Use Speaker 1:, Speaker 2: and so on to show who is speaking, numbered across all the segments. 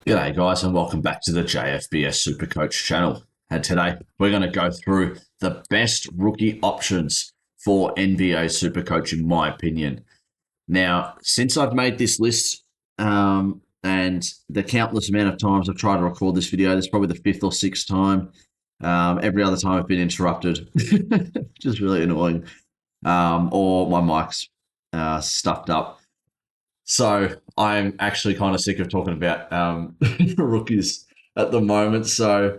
Speaker 1: G'day, guys, and welcome back to the JFBS Supercoach channel. And today we're going to go through the best rookie options for NBA Supercoach, in my opinion. Now, since I've made this list and the countless amount of times I've tried to record this video, this is probably the fifth or sixth time. Every other time I've been interrupted, which is really annoying, or my mic's stuffed up. So I'm actually kind of sick of talking about rookies at the moment. So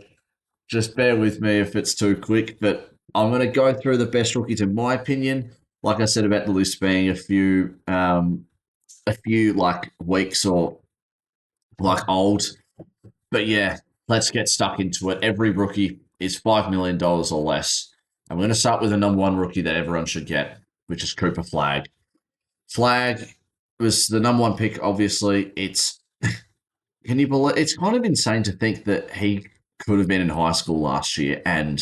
Speaker 1: just bear with me if it's too quick. But I'm going to go through the best rookies in my opinion. Like I said about the list being a few like weeks or like old. But yeah, let's get stuck into it. Every rookie is $5 million or less. I'm going to start with the number one rookie that everyone should get, which is Cooper Flag. Flag was the number one pick. Obviously, it's can you believe it's kind of insane to think that he could have been in high school last year and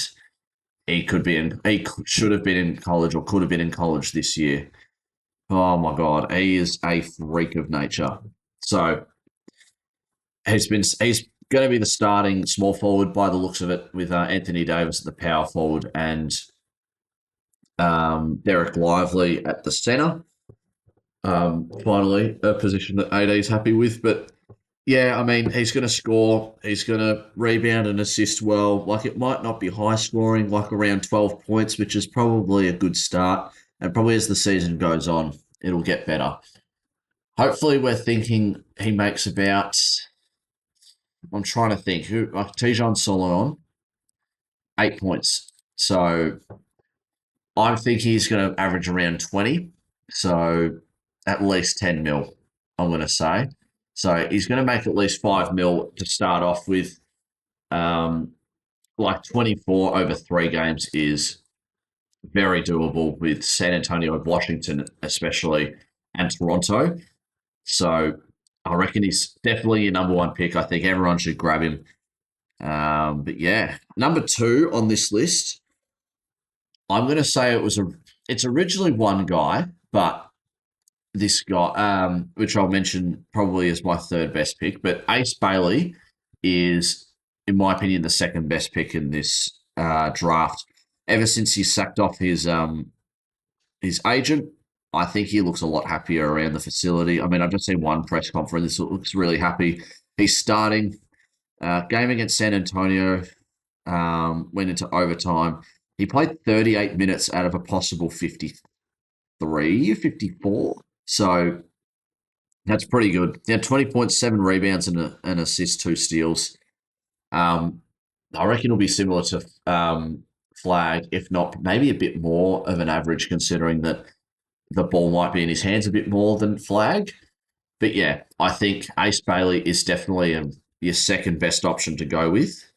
Speaker 1: should have been in college or could have been in college this year. Oh my god, he is a freak of nature. So he's going to be the starting small forward by the looks of it, with Anthony Davis at the power forward and Derek Lively at the center. Finally, a position that AD is happy with. But yeah, I mean, he's going to score. He's going to rebound and assist well. Like, it might not be high scoring, like around 12 points, which is probably a good start. And probably as the season goes on, it'll get better. Hopefully, we're thinking he makes about, I'm trying to think, Tijon Solomon, 8 points. So I think he's going to average around 20. So at least 10 mil, I'm going to say. So he's going to make at least 5 mil to start off with. Like 24 over 3 games is very doable with San Antonio, Washington, especially, and Toronto. So I reckon he's definitely your number one pick. I think everyone should grab him. But yeah, number two on this list, I'm going to say it's originally one guy, but this guy, which I'll mention probably as my third best pick, but Ace Bailey is, in my opinion, the second best pick in this draft. Ever since he sacked off his agent, I think he looks a lot happier around the facility. I mean, I've just seen one press conference. He looks really happy. He's starting. Game against San Antonio, went into overtime. He played 38 minutes out of a possible 53, 54. So that's pretty good. Yeah, 20.7 rebounds and an assist, 2 steals. I reckon it'll be similar to Flag, if not maybe a bit more of an average, considering that the ball might be in his hands a bit more than Flag. But yeah, I think Ace Bailey is definitely your second best option to go with.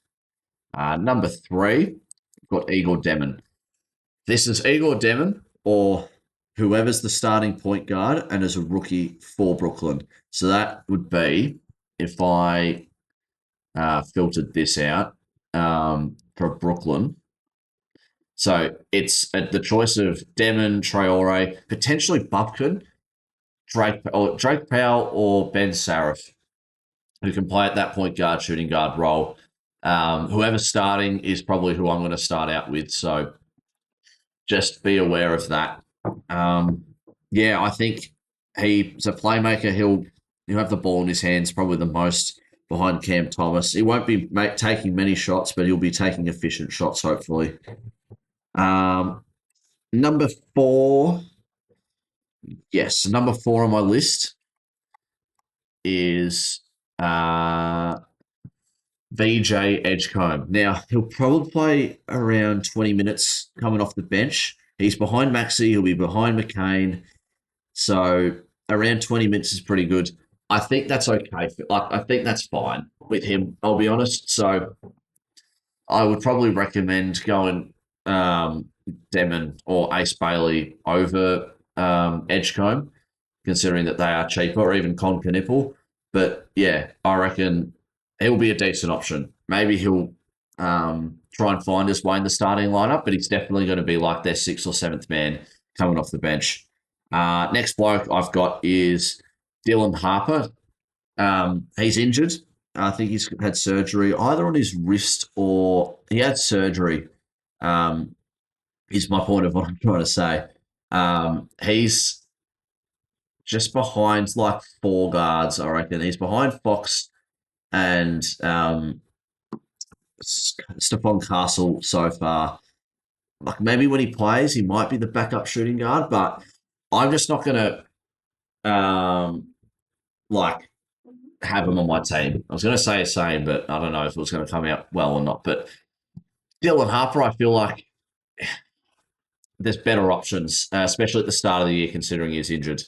Speaker 1: Number three, we've got Igor Demon. This is Igor Demon or whoever's the starting point guard and is a rookie for Brooklyn. So that would be, if I filtered this out for Brooklyn. So it's the choice of Demon, Traore, potentially Bupkin, Drake Powell, or Ben Sarif, who can play at that point guard, shooting guard role. Whoever's starting is probably who I'm going to start out with. So just be aware of that. Yeah, I think he's a playmaker. He'll have the ball in his hands probably the most behind Cam Thomas. He won't be taking many shots, but he'll be taking efficient shots, hopefully. Number four, yes, number four on my list is VJ Edgecombe. Now, he'll probably play around 20 minutes coming off the bench. He's behind Maxey. He'll be behind McCain. So around 20 minutes is pretty good. I think that's okay. I think that's fine with him, I'll be honest. So I would probably recommend going Demon or Ace Bailey over Edgecombe, considering that they are cheaper, or even Con Canipple. But yeah, I reckon he'll be a decent option. Maybe he'll try and find his way in the starting lineup, but he's definitely going to be like their sixth or seventh man coming off the bench. Next bloke I've got is Dylan Harper. He's injured, I think he's had surgery either on his wrist or he had surgery. Um, is my point of what I'm trying to say. He's just behind like four guards, I reckon. He's behind Fox and Stephon Castle so far. Like maybe when he plays, he might be the backup shooting guard, but I'm just not gonna like have him on my team. I was gonna say the same, but I don't know if it was gonna come out well or not. But Dylan Harper, I feel like there's better options, especially at the start of the year, considering he's injured.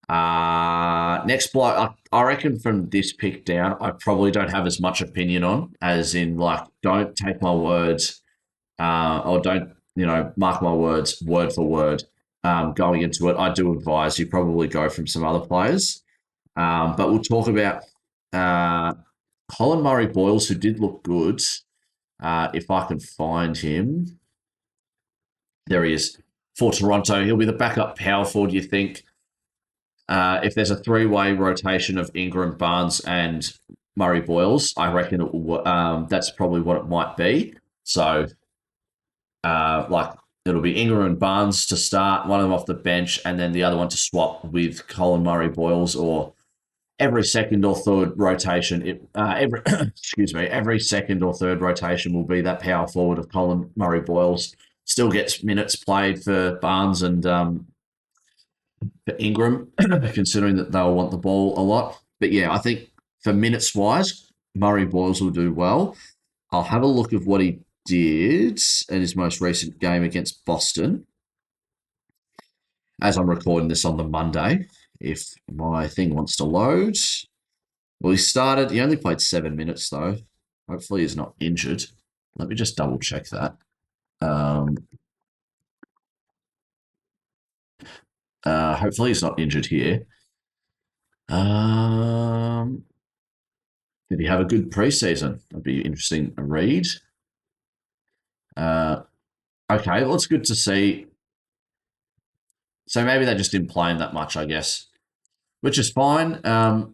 Speaker 1: Next bloke, I reckon from this pick down, I probably don't have as much opinion on, as in like, don't take my words, or don't mark my words word for word. Going into it, I do advise you probably go from some other players, but we'll talk about uh, Colin Murray Boyles, who did look good. If I can find him, there he is for Toronto. He'll be the backup power forward. You think? If there's a three-way rotation of Ingram, Barnes, and Murray Boyles, I reckon that's probably what it might be. So, like, it'll be Ingram and Barnes to start, one of them off the bench, and then the other one to swap with Colin Murray Boyles, or every second or third rotation. Every excuse me, every second or third rotation will be that power forward of Colin Murray Boyles. Still gets minutes played for Barnes and for Ingram, considering that they'll want the ball a lot. But yeah, I think for minutes wise, Murray Boyles will do well. I'll have a look at what he did in his most recent game against Boston, as I'm recording this on the Monday. If my thing wants to load. Well, he only played 7 minutes though. Hopefully he's not injured. Let me just double check that. Hopefully he's not injured here. Did he have a good preseason? That'd be interesting to read. Uh, okay, well, it's good to see. So maybe they just didn't play him that much, I guess, which is fine. I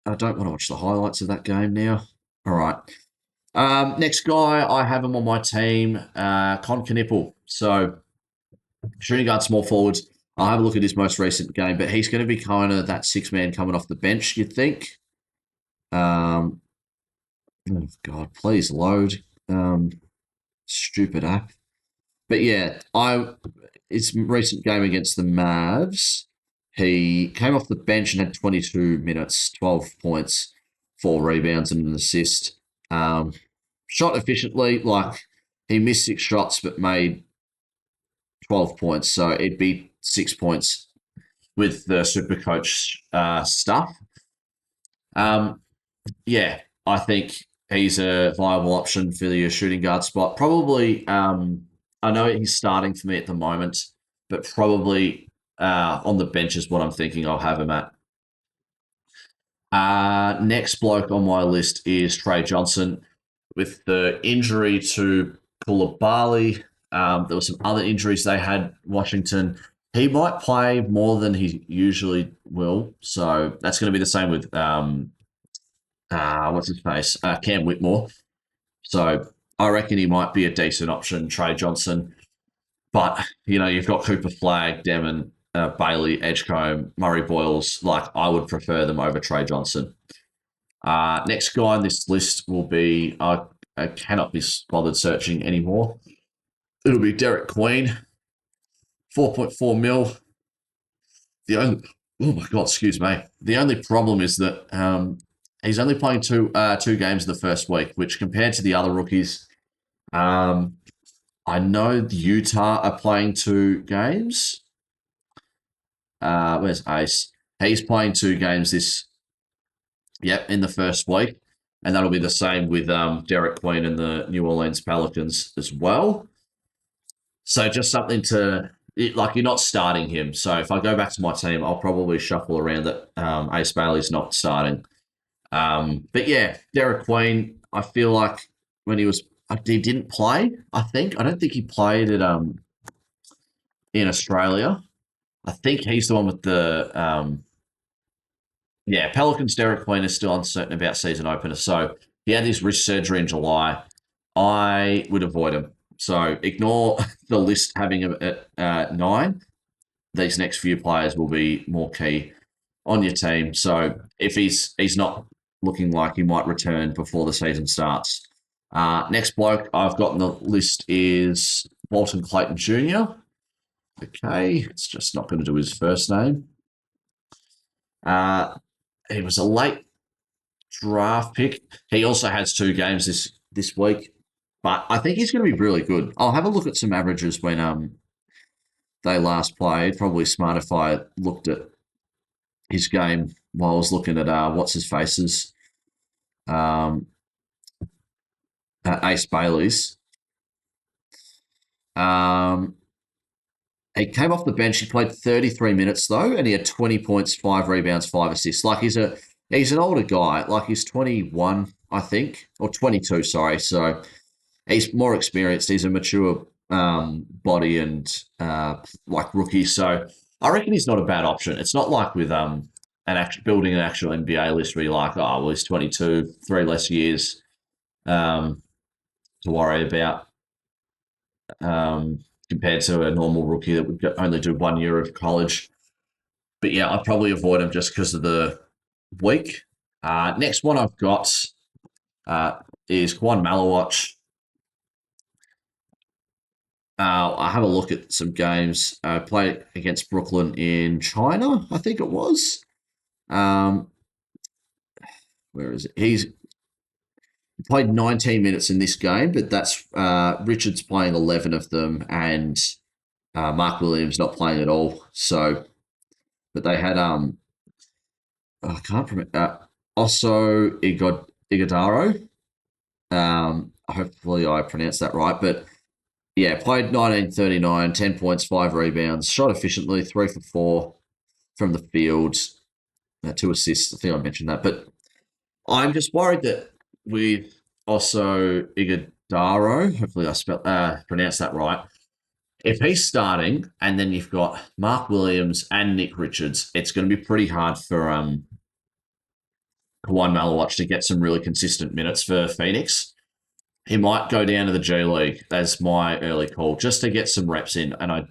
Speaker 1: don't want to watch the highlights of that game now. All right. Next guy, I have him on my team, Con Knipple. So shooting guard, small forward. I'll have a look at his most recent game, but he's going to be kind of that six-man coming off the bench, you'd think. Oh, God, please load. Stupid app. But yeah, his recent game against the Mavs, he came off the bench and had 22 minutes, 12 points, 4 rebounds, and an assist. Shot efficiently, like he missed 6 shots but made 12 points. So it'd be 6 points with the Supercoach stuff. Yeah, I think he's a viable option for the shooting guard spot. Probably, I know he's starting for me at the moment, but probably on the bench is what I'm thinking I'll have him at. Next bloke on my list is Trey Johnson. With the injury to Koulibaly, there were some other injuries they had, Washington. He might play more than he usually will. So that's going to be the same with what's his face? Cam Whitmore. So I reckon he might be a decent option, Trey Johnson. But, you've got Cooper Flag, Demon, Bailey, Edgecombe, Murray Boyles. Like, I would prefer them over Trey Johnson. Next guy on this list will be, I cannot be bothered searching anymore. It'll be Derek Queen, 4.4 mil. Oh my God, excuse me. The only problem is that he's only playing two games the first week, which compared to the other rookies, I know the Utah are playing 2 games. Where's Ace? He's playing 2 games in the first week. And that'll be the same with Derek Queen and the New Orleans Pelicans as well. So just something like you're not starting him. So if I go back to my team, I'll probably shuffle around that Ace Bailey's not starting. But yeah, Derek Queen, I feel like when he didn't play, I don't think he played at in Australia. I think he's the one with the Yeah, Pelicans Derek Queen is still uncertain about season opener. So he had his wrist surgery in July. I would avoid him. So ignore the list having him at 9. These next few players will be more key on your team. So if he's not looking like he might return before the season starts. Next bloke I've got on the list is Walton Clayton Jr. Okay, it's just not going to do his first name. He was a late draft pick. He also has 2 games this week, but I think he's going to be really good. I'll have a look at some averages when they last played. Probably smart if I looked at his game while I was looking at what's his faces, um, Ace Bailey's. Um, he came off the bench. He played 33 minutes though, and he had 20 points, 5 rebounds, 5 assists. Like he's an older guy. Like he's 21, I think, or 22. Sorry. So he's more experienced. He's a mature body and like rookie. So I reckon he's not a bad option. It's not like with building an actual NBA list where you're like, oh, well, he's 22, 3 less years to worry about compared to a normal rookie that would only do 1 year of college. But yeah, I'd probably avoid him just because of the week. Next one I've got is Kwan Malawatch. I have a look at some games. Played against Brooklyn in China, I think it was. Where is it? He's played 19 minutes in this game, but that's Richards playing 11 of them and Mark Williams not playing at all. So, but they had I can't remember. Also Iguodaro. Hopefully I pronounced that right, but yeah, played 19:39, 10 points, 5 rebounds, shot efficiently, 3 for 4 from the field, 2 assists. I think I mentioned that, but I'm just worried that with also Iguodaro, hopefully I pronounced that right. If he's starting and then you've got Mark Williams and Nick Richards, it's going to be pretty hard for Kawhi Malawatch to get some really consistent minutes for Phoenix. He might go down to the G League as my early call just to get some reps in, and I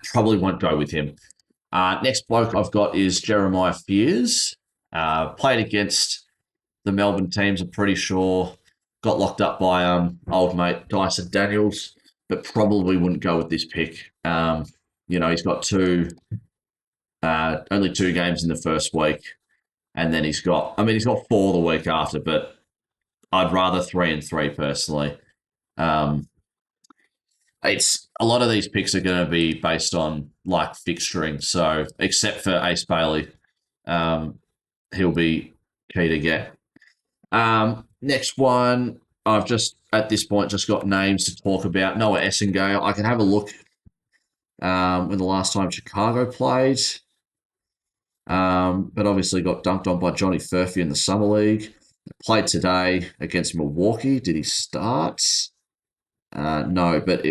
Speaker 1: probably won't go with him. Next bloke I've got is Jeremiah Fears. Played against the Melbourne teams, I'm pretty sure. Got locked up by old mate Dyson Daniels, but probably wouldn't go with this pick. He's got only 2 games in the first week, and then he's got 4 the week after, but I'd rather 3 and 3 personally. It's a lot of these picks are going to be based on like fixturing. So except for Ace Bailey, he'll be key to get. Next one, I've just at this point just got names to talk about. Noah Essengale. I can have a look when the last time Chicago played. But obviously got dunked on by Johnny Furphy in the Summer League. Played today against Milwaukee. Did he start? No, but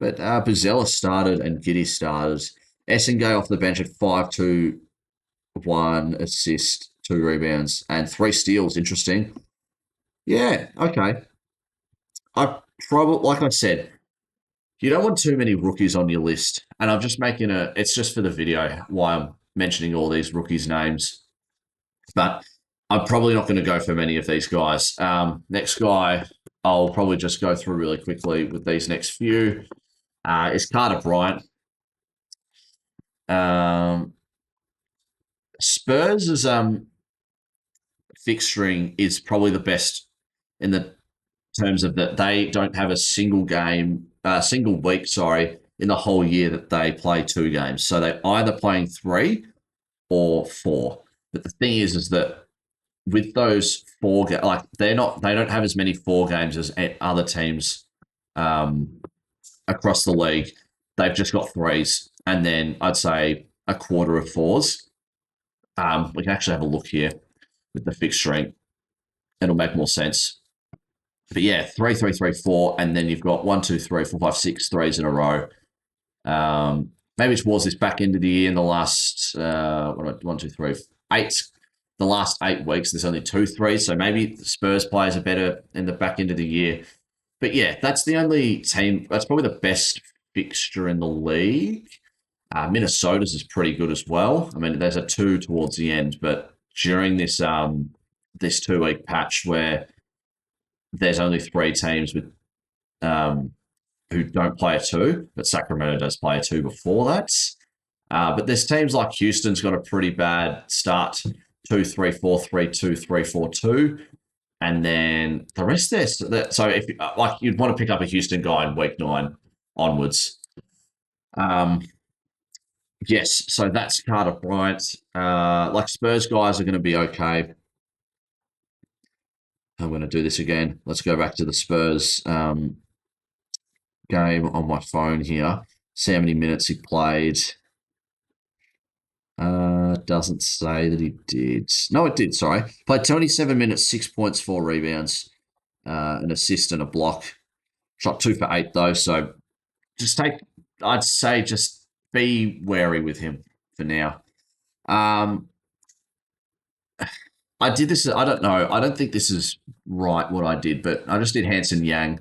Speaker 1: Bozella started and Giddy started. Essengale off the bench at 5-2, 1 assist, 2 rebounds, and 3 steals. Interesting. Yeah, okay. I probably, like I said, you don't want too many rookies on your list. And I'm just making it's just for the video why I'm mentioning all these rookies' names. But I'm probably not going to go for many of these guys. Next guy, I'll probably just go through really quickly with these next few. Is Carter Bryant. Spurs' fixturing is probably the best in the terms of that they don't have a single week, in the whole year that they play 2 games. So they're either playing 3 or 4. But the thing is that with those 4 games, like they don't have as many 4 games as other teams across the league. They've just got 3s, and then I'd say a quarter of 4s. We can actually have a look here with the fixturing. It'll make more sense. But yeah, 3, 3, 3, 4, and then you've got 1, 2, 3, 4, 5, 6 threes in a row. maybe towards this back end of the year in the last one, two, three, eight. The last 8 weeks, there's only 2 3, so maybe the Spurs players are better in the back end of the year. But yeah, that's the only team. That's probably the best fixture in the league. Minnesota's is pretty good as well. I mean, there's a two towards the end, but during this 2 week patch where there's only 3 teams with um, who don't play a two, but Sacramento does play a two before that. But there's teams like Houston's got a pretty bad start: 2-3-4-3-2-3-4-2, and then the rest there. So if like you'd want to pick up a Houston guy in week 9 onwards. Um, yes, so that's Carter Bryant. Like Spurs guys are going to be okay. I'm going to do this again. Let's go back to the Spurs game on my phone here. See how many minutes he played. Doesn't say that he did. No, it did. Sorry, played 27 minutes, 6 points, 4 rebounds, an assist and a block. Shot 2 for 8 though. So I'd say just be wary with him for now. I did this. I don't know. I don't think this is right what I did, but I just did Hanson Yang.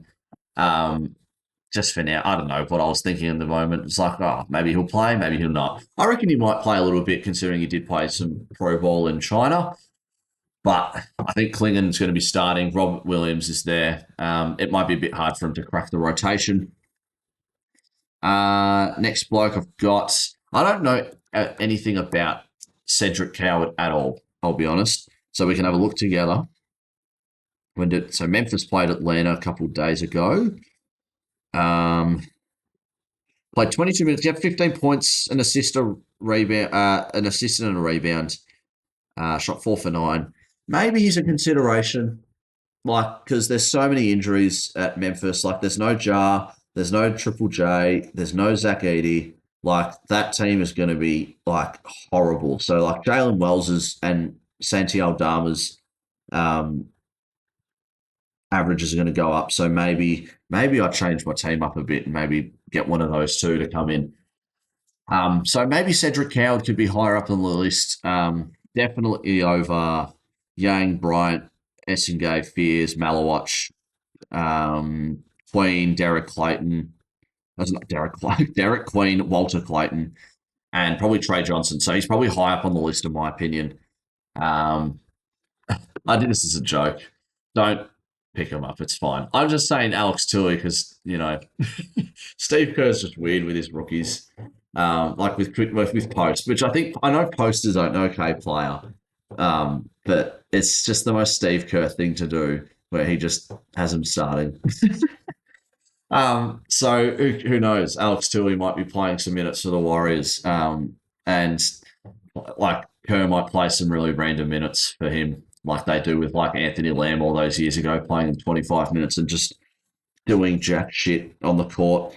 Speaker 1: Just for now. I don't know what I was thinking in the moment. It's like, oh, maybe he'll play, maybe he'll not. I reckon he might play a little bit considering he did play some pro ball in China. But I think Klingon's going to be starting. Robert Williams is there. It might be a bit hard for him to crack the rotation. Next bloke I've got. I don't know anything about Cedric Coward at all, I'll be honest. So we can have a look together. So Memphis played Atlanta a couple of days ago. Played 22 minutes. He had 15 points, an assist, a rebound, an assist and a rebound. Shot 4 for 9. Maybe he's a consideration, like because there's so many injuries at Memphis. Like there's no Jar, there's no Triple J, there's no Zach Edey. Like that team is going to be like horrible. So like Jalen Wells's and Santi Aldama's averages are going to go up. So maybe I change my team up a bit and maybe get one of those two to come in. So maybe Cedric Coward could be higher up on the list. Definitely over Yang, Bryant, Essengay, Fears, Malawatch, Queen, Derek Clayton. That's not Derek Clayton. Derek Queen, Walter Clayton, and probably Trey Johnson. So he's probably high up on the list, in my opinion. I did this as a joke. Don't pick him up. It's fine. I'm just saying Alex Tilley because, Steve Kerr's just weird with his rookies. Like with Post, which I know Post is an okay player, but it's just the most Steve Kerr thing to do where he just has him starting. So who knows? Alex Tilley might be playing some minutes for the Warriors, and like Kerr might play some really random minutes for him, like they do with like Anthony Lamb all those years ago, playing 25 minutes and just doing jack shit on the court.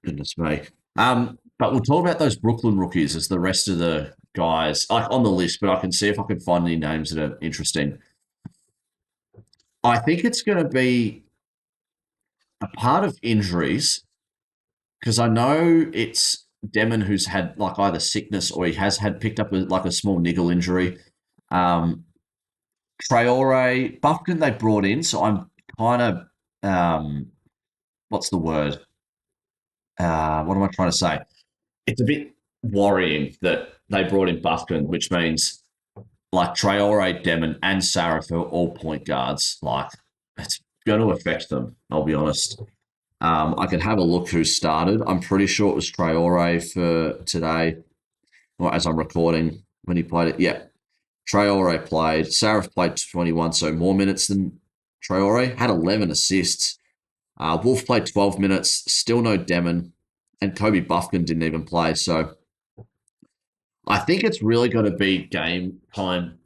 Speaker 1: Goodness me. But we'll talk about those Brooklyn rookies as the rest of the guys like on the list, but I can see if I can find any names that are interesting. I think it's going to be a part of injuries because I know it's Demon who's had like either sickness or he has had picked up a small niggle injury. Traore, Buffkin they brought in, so I'm kind of what's the word? What am I trying to say? It's a bit worrying that they brought in Buffkin, which means like Traore, Demon, and Sarif are all point guards. Like it's going to affect them. I'll be honest. I can have a look who started. I'm pretty sure it was Traore for today, or as I'm recording when he played it. Yeah, Traore played. Sarif played 21, so more minutes than Traore. Had 11 assists. Wolf played 12 minutes. Still no Demon. And Kobe Buffkin didn't even play. So I think it's really going to be game time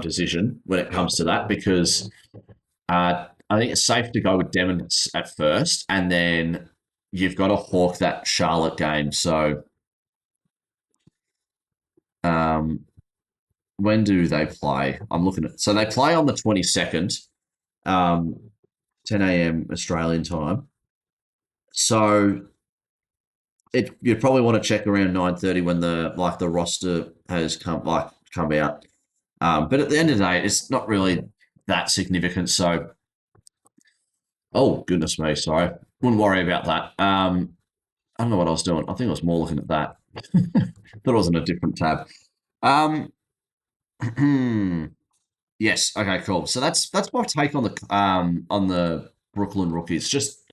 Speaker 1: decision when it comes to that because I think it's safe to go with Demon at first, and then you've got to hawk that Charlotte game. So when do they play? I'm looking at so they play on the 22nd, 10 a.m. Australian time. So you'd probably want to check around 9:30 when the roster has come out. But at the end of the day, it's not really that significant. So, oh goodness me, sorry, wouldn't worry about that. I don't know what I was doing. I think I was more looking at that. Thought it was in a different tab. Um, yes. Okay. Cool. So that's my take on the Brooklyn rookies. Just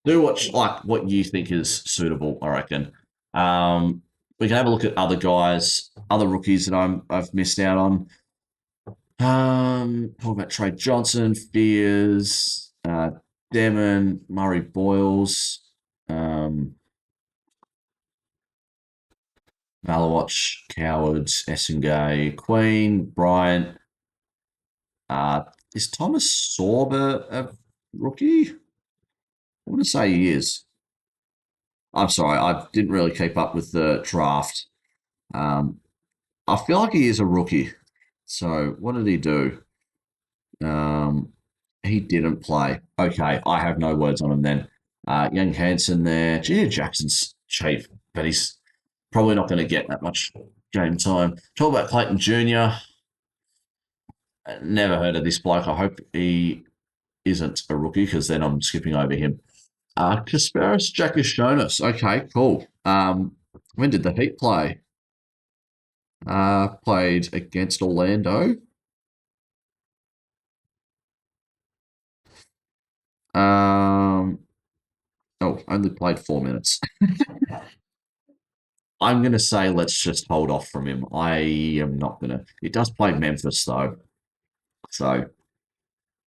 Speaker 1: do what you think is suitable. I reckon. We can have a look at other guys, other rookies that I've missed out on. Talk about Trey Johnson, Fears, Demon, Murray Boyles, um, Malawatch, Cowards, Essengay, Queen, Bryant. Uh, is Thomas Sorber a rookie? I want to say he is. I'm sorry, I didn't really keep up with the draft. Um, I feel like he is a rookie. So what did he do? Um, he didn't play. Okay, I have no words on him then. Young Hanson there. Junior Jackson's cheap, but he's probably not going to get that much game time. Talk about Clayton Jr. Never heard of this bloke. I hope he isn't a rookie because then I'm skipping over him. Kasparis Jakashonis. Okay, cool. When did the Heat play? Played against Orlando. Um, only played 4 minutes. I'm going to say let's just hold off from him. I am not going to. He does play Memphis, though. So,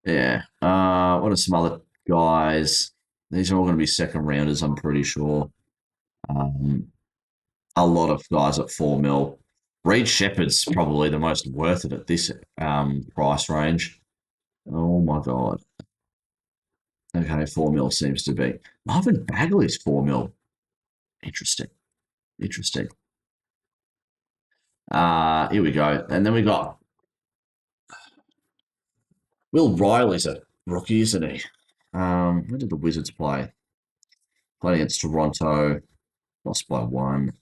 Speaker 1: yeah. What are some other guys? These are all going to be second rounders, I'm pretty sure. Um, a lot of guys at 4 mil. Reed Shepherd's probably the most worth it at this price range. Oh my god. Okay, 4 mil seems to be. Marvin Bagley's 4 mil. Interesting. Interesting. Here we go. And then we got Will Riley's a rookie, isn't he? When did the Wizards play? Played against Toronto, lost by one.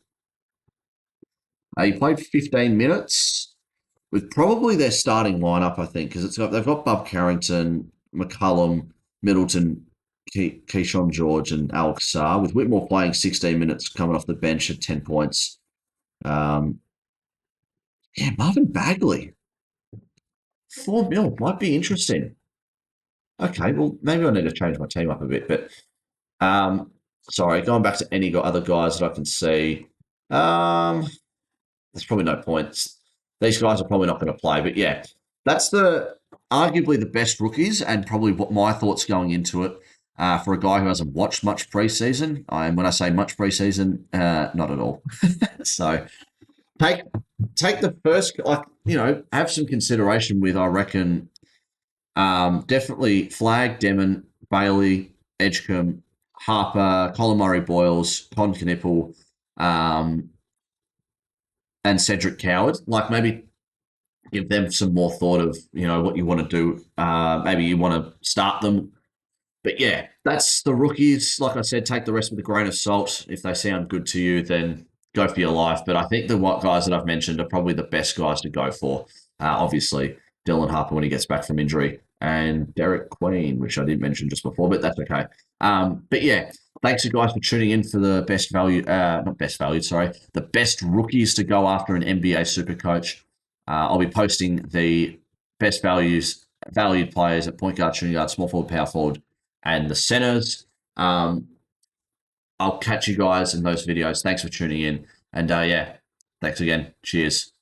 Speaker 1: He played 15 minutes with probably their starting lineup, I think, because they've got Bob Carrington, McCullum, Middleton, Keyshawn George, and Alex Sarr, with Whitmore playing 16 minutes coming off the bench at 10 points. Um, yeah, Marvin Bagley, 4 mil might be interesting. Okay, well, maybe I need to change my team up a bit, but sorry, going back to any other guys that I can see. There's probably no points. These guys are probably not going to play, but yeah, that's arguably the best rookies and probably what my thoughts going into it. For a guy who hasn't watched much preseason, and when I say much preseason, not at all. So take the first, have some consideration with. I reckon definitely Flag, Demon, Bailey, Edgecombe, Harper, Colin Murray Boyles, Con Knipple, and Cedric Coward. Like maybe give them some more thought of what you want to do. Maybe you want to start them. But yeah, that's the rookies. Like I said, take the rest with a grain of salt. If they sound good to you, then go for your life. But I think the guys that I've mentioned are probably the best guys to go for. Obviously, Dylan Harper when he gets back from injury, and Derek Queen, which I didn't mention just before, but that's okay. But yeah, thanks you guys for tuning in for the best value, not best valued, sorry, the best rookies to go after an NBA Supercoach. I'll be posting the best valued players at point guard, shooting guard, small forward, power forward, and the centers. I'll catch you guys in those videos. Thanks for tuning in. And yeah, thanks again. Cheers.